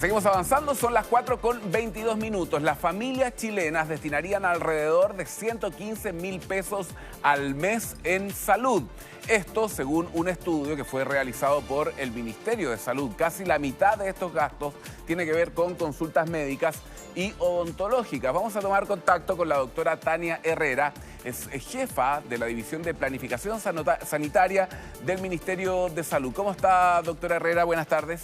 Seguimos avanzando, son las 4:22. Las familias chilenas destinarían alrededor de 115.000 pesos al mes en salud. Esto según un estudio que fue realizado por el Ministerio de Salud. Casi la mitad de estos gastos tiene que ver con consultas médicas y odontológicas. Vamos a tomar contacto con la doctora Tania Herrera, es jefa de la División de Planificación Sanitaria del Ministerio de Salud. ¿Cómo está, doctora Herrera? Buenas tardes.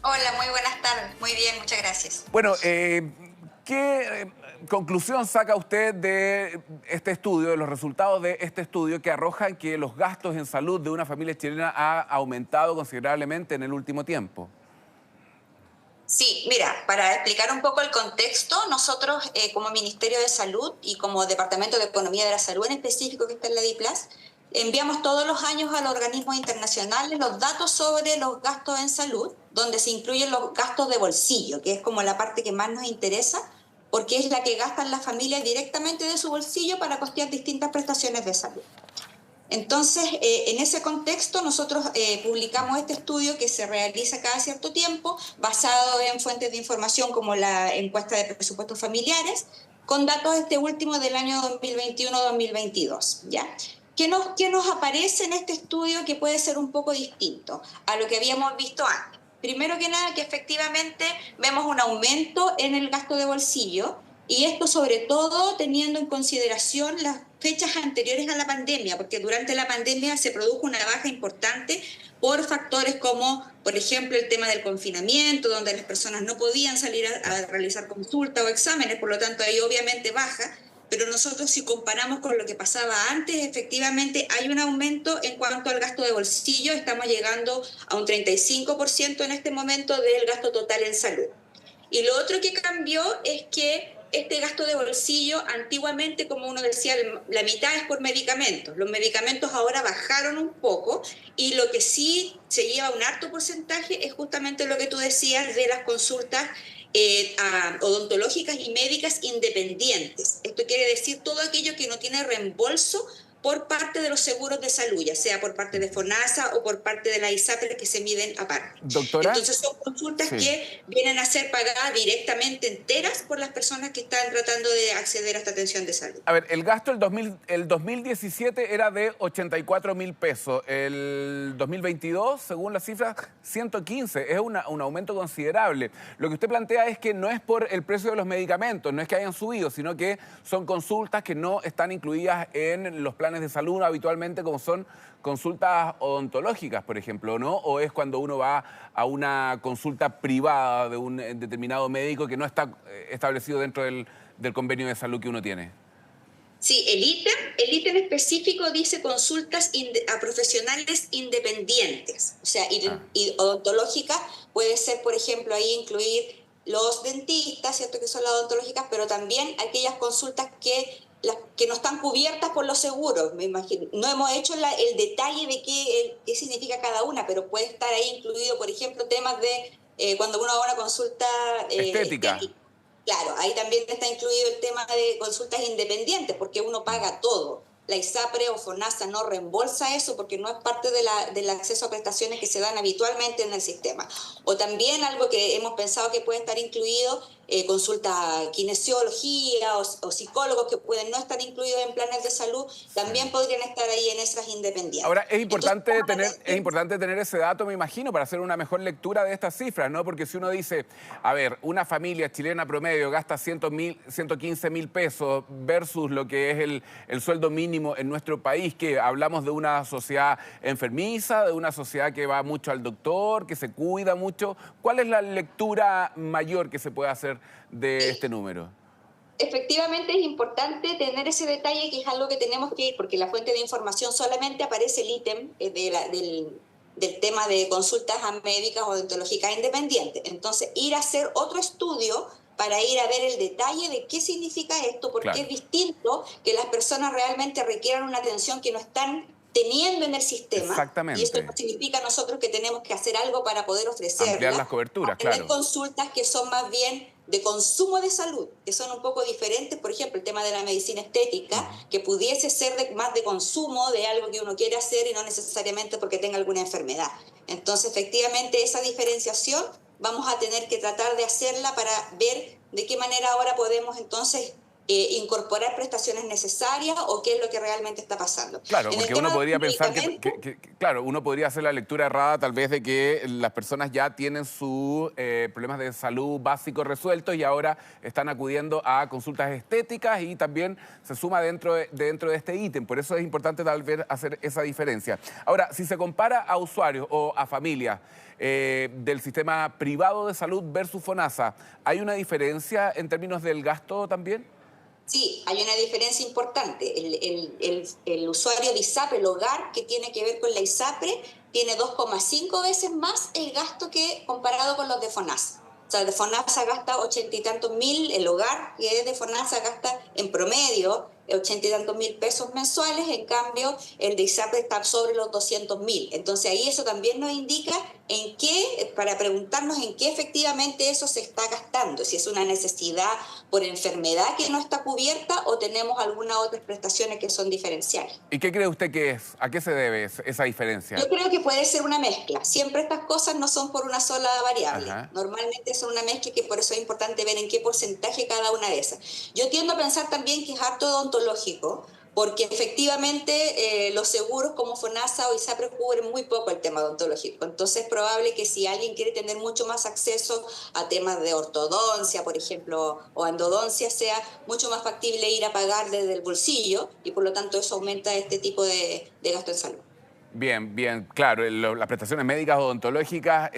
Hola, muy buenas tardes. Muy bien, muchas gracias. Bueno, ¿qué conclusión saca usted de este estudio, de los resultados de este estudio que arrojan que los gastos en salud de una familia chilena ha aumentado considerablemente en el último tiempo? Sí, mira, para explicar un poco el contexto, nosotros como Ministerio de Salud y como Departamento de Economía de la Salud en específico que está en la DIPLAS, enviamos todos los años a los organismos internacionales los datos sobre los gastos en salud, donde se incluyen los gastos de bolsillo, que es como la parte que más nos interesa, porque es la que gastan las familias directamente de su bolsillo para costear distintas prestaciones de salud. Entonces, en ese contexto, nosotros publicamos este estudio que se realiza cada cierto tiempo, basado en fuentes de información como la encuesta de presupuestos familiares, con datos este último del año 2021-2022, ¿ya? ¿Qué nos aparece en este estudio que puede ser un poco distinto a lo que habíamos visto antes? Primero que nada, que efectivamente vemos un aumento en el gasto de bolsillo, y esto sobre todo teniendo en consideración las fechas anteriores a la pandemia, porque durante la pandemia se produjo una baja importante por factores como, por ejemplo, el tema del confinamiento, donde las personas no podían salir a realizar consultas o exámenes, por lo tanto ahí obviamente baja. Pero nosotros, si comparamos con lo que pasaba antes, efectivamente hay un aumento en cuanto al gasto de bolsillo. Estamos llegando a un 35% en este momento del gasto total en salud. Y lo otro que cambió es que este gasto de bolsillo, antiguamente, como uno decía, la mitad es por medicamentos. Los medicamentos ahora bajaron un poco, y lo que sí se lleva un alto porcentaje es justamente lo que tú decías de las consultas odontológicas y médicas independientes. Esto quiere decir todo aquello que no tiene reembolso por parte de los seguros de salud, ya sea por parte de FONASA o por parte de la ISAPRE, que se miden aparte. Doctora. Entonces son consultas Sí. que vienen a ser pagadas directamente enteras por las personas que están tratando de acceder a esta atención de salud. A ver, el gasto el 2017 era de 84.000 pesos. El 2022, según las cifras, 115. Es un aumento considerable. Lo que usted plantea es que no es por el precio de los medicamentos, no es que hayan subido, sino que son consultas que no están incluidas en los planes de salud habitualmente, como son consultas odontológicas, por ejemplo, ¿no? O es cuando uno va a una consulta privada de un determinado médico que no está establecido dentro del convenio de salud que uno tiene. Sí, el ítem específico dice consultas a profesionales independientes. O sea, y odontológicas puede ser, por ejemplo, ahí incluir los dentistas, ¿cierto? Que son las odontológicas, pero también aquellas consultas que no están cubiertas por los seguros, me imagino. No hemos hecho el detalle de qué significa cada una, pero puede estar ahí incluido, por ejemplo, temas de cuando uno va a una consulta Estética. Claro, ahí también está incluido el tema de consultas independientes, porque uno paga todo. La ISAPRE o FONASA no reembolsa eso porque no es parte del acceso a prestaciones que se dan habitualmente en el sistema. O también algo que hemos pensado que puede estar incluido, consulta kinesiología o psicólogos que pueden no estar incluidos en planes de salud, también podrían estar ahí en esas independientes. Ahora, es importante Entonces, tener ese dato, me imagino, para hacer una mejor lectura de estas cifras, ¿no? Porque si uno dice, a ver, una familia chilena promedio gasta 115.000 pesos versus lo que es el sueldo mínimo en nuestro país, que hablamos de una sociedad enfermiza, de una sociedad que va mucho al doctor, que se cuida mucho. ¿Cuál es la lectura mayor que se puede hacer de este número? efectivamente es importante tener ese detalle, que es algo que tenemos que ir, porque la fuente de información solamente aparece el ítem del tema de consultas a médicas o odontológicas independientes. Entonces, ir a hacer otro estudio para ir a ver el detalle de qué significa esto, porque Claro. es distinto que las personas realmente requieran una atención que no están teniendo en el sistema. Exactamente. Y esto no significa nosotros que tenemos que hacer algo para poder Ampliar ofrecerla, las coberturas, a tener claro. consultas que son más bien de consumo de salud, que son un poco diferentes. Por ejemplo, el tema de la medicina estética, que pudiese ser más de consumo de algo que uno quiere hacer y no necesariamente porque tenga alguna enfermedad. Entonces, efectivamente, esa diferenciación vamos a tener que tratar de hacerla para ver de qué manera ahora podemos entonces incorporar prestaciones necesarias o qué es lo que realmente está pasando. Claro, En el porque tema uno de los podría pensar medicamentos, claro, uno podría hacer la lectura errada tal vez de que las personas ya tienen sus problemas de salud básicos resueltos y ahora están acudiendo a consultas estéticas y también se suma dentro de este ítem. Por eso es importante tal vez hacer esa diferencia. Ahora, si se compara a usuarios o a familias del sistema privado de salud versus FONASA, ¿hay una diferencia en términos del gasto también? sí, hay una diferencia importante. El usuario de ISAPRE, el hogar que tiene que ver con la ISAPRE, tiene 2,5 veces más el gasto que comparado con los de FONASA. O sea, de FONASA gasta 80 y tantos mil, el hogar que es de FONASA gasta en promedio 80 y tantos mil pesos mensuales, en cambio el de ISAPRE está sobre los 200.000. Entonces ahí eso también nos indica en qué, para preguntarnos en qué efectivamente eso se está gastando, si es una necesidad por enfermedad que no está cubierta o tenemos algunas otras prestaciones que son diferenciales. ¿Y qué cree usted que es? ¿A qué se debe esa diferencia? Yo creo que puede ser una mezcla. Siempre estas cosas no son por una sola variable. Ajá. Normalmente son una mezcla y que por eso es importante ver en qué porcentaje cada una de esas. Yo tiendo a pensar también que es harto odontológico, porque efectivamente los seguros como FONASA o ISAPRE cubren muy poco el tema odontológico. Entonces es probable que si alguien quiere tener mucho más acceso a temas de ortodoncia, por ejemplo, o endodoncia, sea mucho más factible ir a pagar desde el bolsillo y por lo tanto eso aumenta este tipo de gasto en salud. Bien, bien, claro, las prestaciones médicas odontológicas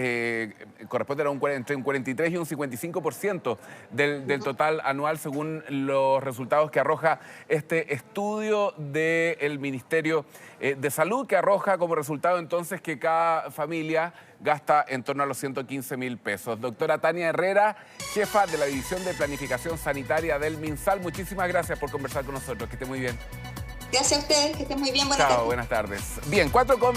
corresponden a entre un 43 y un 55% del total anual según los resultados que arroja este estudio del Ministerio de Salud, que arroja como resultado entonces que cada familia gasta en torno a los 115.000 pesos. Doctora Tania Herrera, jefa de la División de Planificación Sanitaria del MinSal, muchísimas gracias por conversar con nosotros, que esté muy bien. Gracias a ustedes, que estén muy bien. Buenas Chao, tardes. buenas tardes. Bien, 4 con